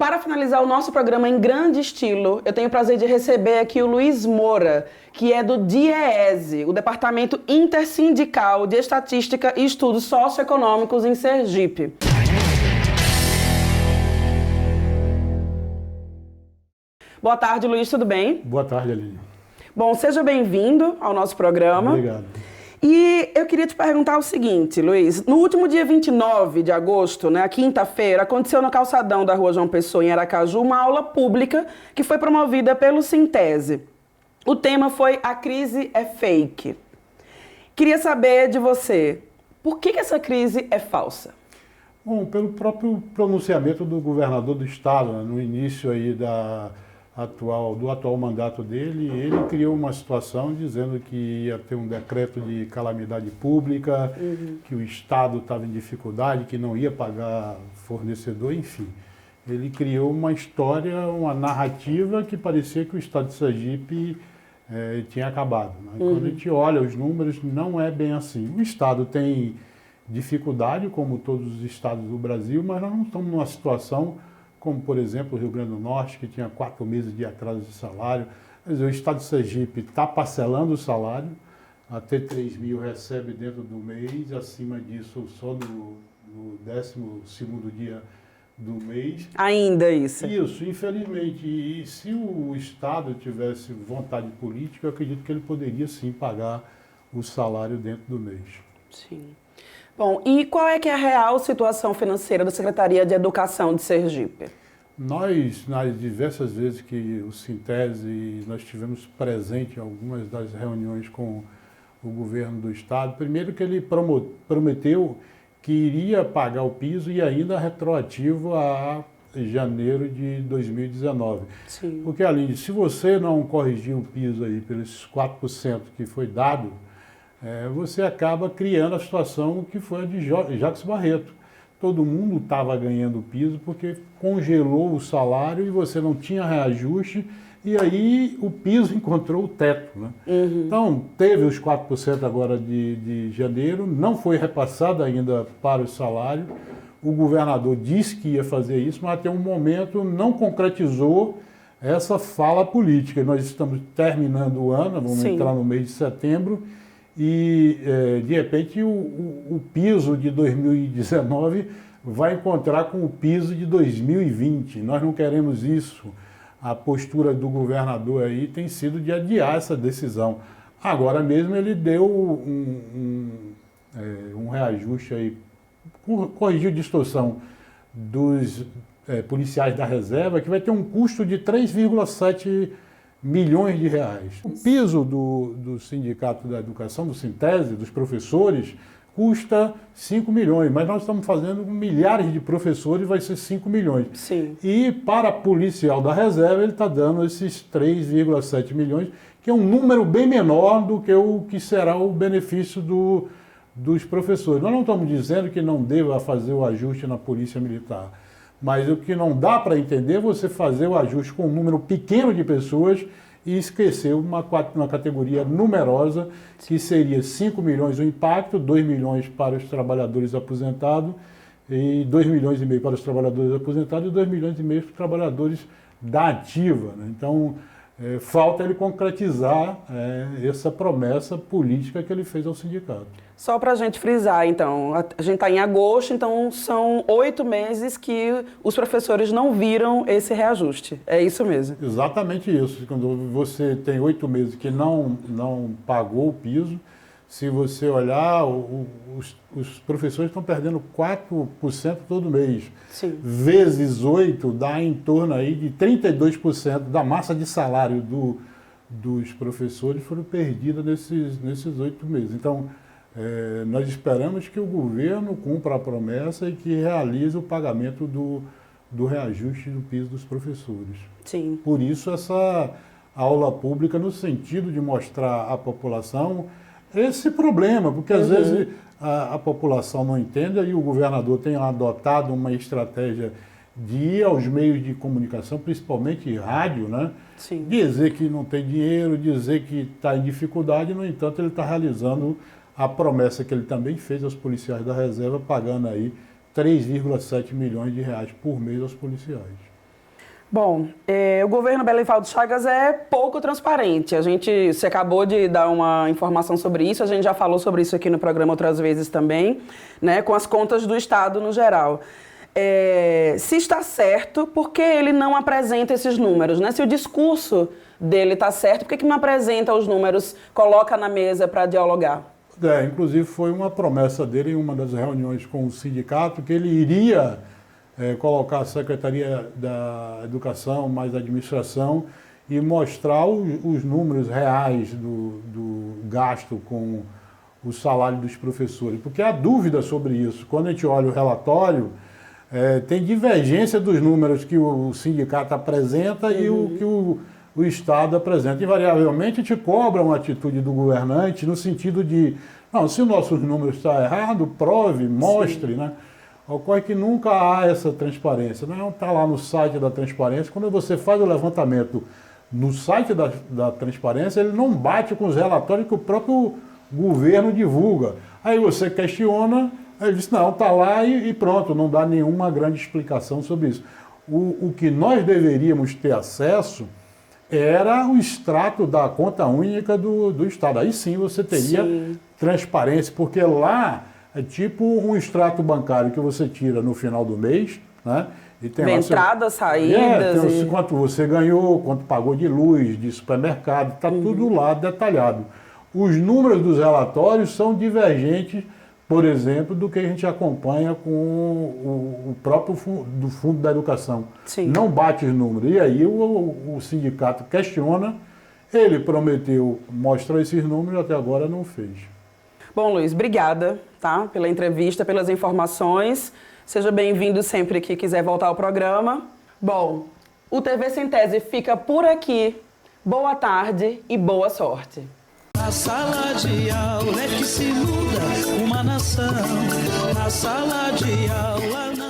Para finalizar o nosso programa em grande estilo, eu tenho o prazer de receber aqui o Luiz Moura, que é do DIEESE, o Departamento Intersindical de Estatística e Estudos Socioeconômicos em Sergipe. Boa tarde, Luiz, tudo bem? Boa tarde, Aline. Bom, seja bem-vindo ao nosso programa. Obrigado. E eu queria te perguntar o seguinte, Luiz. No último dia 29 de agosto, na quinta-feira, aconteceu no calçadão da Rua João Pessoa, em Aracaju, uma aula pública que foi promovida pelo Sintese. O tema foi A Crise é Fake. Queria saber de você, por que essa crise é falsa? Bom, pelo próprio pronunciamento do governador do estado, né, no início aí do atual mandato dele, ele criou uma situação dizendo que ia ter um decreto de calamidade pública, que o estado estava em dificuldade, que não ia pagar fornecedor, enfim. Ele criou uma história, uma narrativa que parecia que o estado de Sergipe tinha acabado. Né? Quando a gente olha os números, não é bem assim. O estado tem dificuldade, como todos os estados do Brasil, mas nós não estamos numa situação como, por exemplo, o Rio Grande do Norte, que tinha 4 meses de atraso de salário. Quer dizer, o estado de Sergipe está parcelando o salário, até 3 mil recebe dentro do mês, acima disso só no 12º dia do mês. Ainda isso? Isso, infelizmente. E se o estado tivesse vontade política, eu acredito que ele poderia sim pagar o salário dentro do mês. Sim. Bom, e qual é que é a real situação financeira da Secretaria de Educação de Sergipe? Nós, nas diversas vezes que o Sintese, nós tivemos presente em algumas das reuniões com o governo do estado, primeiro que ele prometeu que iria pagar o piso e ainda retroativo a janeiro de 2019. Sim. Porque, Aline, se você não corrigir o piso aí pelos 4% que foi dado, você acaba criando a situação que foi a de Jacques Barreto. Todo mundo estava ganhando piso porque congelou o salário e você não tinha reajuste e aí o piso encontrou o teto. Né? Então, teve os 4% agora de janeiro, não foi repassado ainda para o salário. O governador disse que ia fazer isso, mas até um momento não concretizou essa fala política. Nós estamos terminando o ano, vamos entrar no mês de setembro, e, de repente, o piso de 2019 vai encontrar com o piso de 2020. Nós não queremos isso. A postura do governador aí tem sido de adiar essa decisão. Agora mesmo ele deu um reajuste aí, corrigiu distorção dos policiais da reserva, que vai ter um custo de 3,7 milhões de reais. O piso do Sindicato da Educação, do Sintese, dos professores, custa 5 milhões, mas nós estamos fazendo milhares de professores, vai ser 5 milhões. Sim. E para policial da reserva, ele está dando esses 3,7 milhões, que é um número bem menor do que o que será o benefício dos professores. Nós não estamos dizendo que não deva fazer o ajuste na Polícia Militar, mas o que não dá para entender é você fazer o ajuste com um número pequeno de pessoas e esquecer uma categoria numerosa, que seria 5 milhões o impacto, 2 milhões para os trabalhadores aposentados, e 2 milhões e meio para os trabalhadores aposentados e 2 milhões e meio para os trabalhadores da ativa. Né? Então, falta ele concretizar essa promessa política que ele fez ao sindicato. Só para a gente frisar, então, a gente está em agosto, então são 8 meses que os professores não viram esse reajuste. É isso mesmo? Exatamente isso. Quando você tem 8 meses que não pagou o piso, se você olhar, os professores estão perdendo 4% todo mês. Sim. Vezes 8 dá em torno aí de 32% da massa de salário dos professores foram perdidas nesses 8 meses. Então, nós esperamos que o governo cumpra a promessa e que realize o pagamento do reajuste do piso dos professores. Sim. Por isso, essa aula pública no sentido de mostrar à população esse problema, porque às vezes a população não entende e o governador tem adotado uma estratégia de ir aos meios de comunicação, principalmente rádio, né? Sim. Dizer que não tem dinheiro, dizer que está em dificuldade, no entanto ele está realizando a promessa que ele também fez aos policiais da reserva, pagando aí 3,7 milhões de reais por mês aos policiais. Bom, o governo Belivaldo Chagas é pouco transparente. Você acabou de dar uma informação sobre isso, a gente já falou sobre isso aqui no programa outras vezes também, né, com as contas do Estado no geral. Se está certo, por que ele não apresenta esses números, né? Se o discurso dele está certo, por que não apresenta os números, coloca na mesa para dialogar? Inclusive foi uma promessa dele em uma das reuniões com o sindicato que ele iria colocar a Secretaria da Educação mais a Administração e mostrar os números reais do gasto com o salário dos professores. Porque há dúvida sobre isso. Quando a gente olha o relatório, tem divergência dos números que o sindicato apresenta e o que o Estado apresenta. Invariavelmente, a gente cobra uma atitude do governante no sentido de, não, se o nosso número está errado, prove, mostre, né? Ocorre que nunca há essa transparência. Não está lá no site da transparência. Quando você faz o levantamento no site da transparência, ele não bate com os relatórios que o próprio governo divulga. Aí você questiona, ele diz, não, está lá e pronto, não dá nenhuma grande explicação sobre isso. O que nós deveríamos ter acesso era o extrato da conta única do Estado. Aí sim você teria transparência, porque lá é tipo um extrato bancário que você tira no final do mês, né? E tem entradas, saídas. Tem quanto você ganhou, quanto pagou de luz, de supermercado, está tudo lá detalhado. Os números dos relatórios são divergentes, por exemplo, do que a gente acompanha com o próprio do Fundo da Educação. Sim. Não bate os números. E aí o sindicato questiona, ele prometeu mostrar esses números, até agora não fez. Bom, Luiz, obrigada, tá, pela entrevista, pelas informações. Seja bem-vindo sempre que quiser voltar ao programa. Bom, o TV Sem Tese fica por aqui. Boa tarde e boa sorte. Na sala de aula é que se muda uma nação. Na sala de aula não.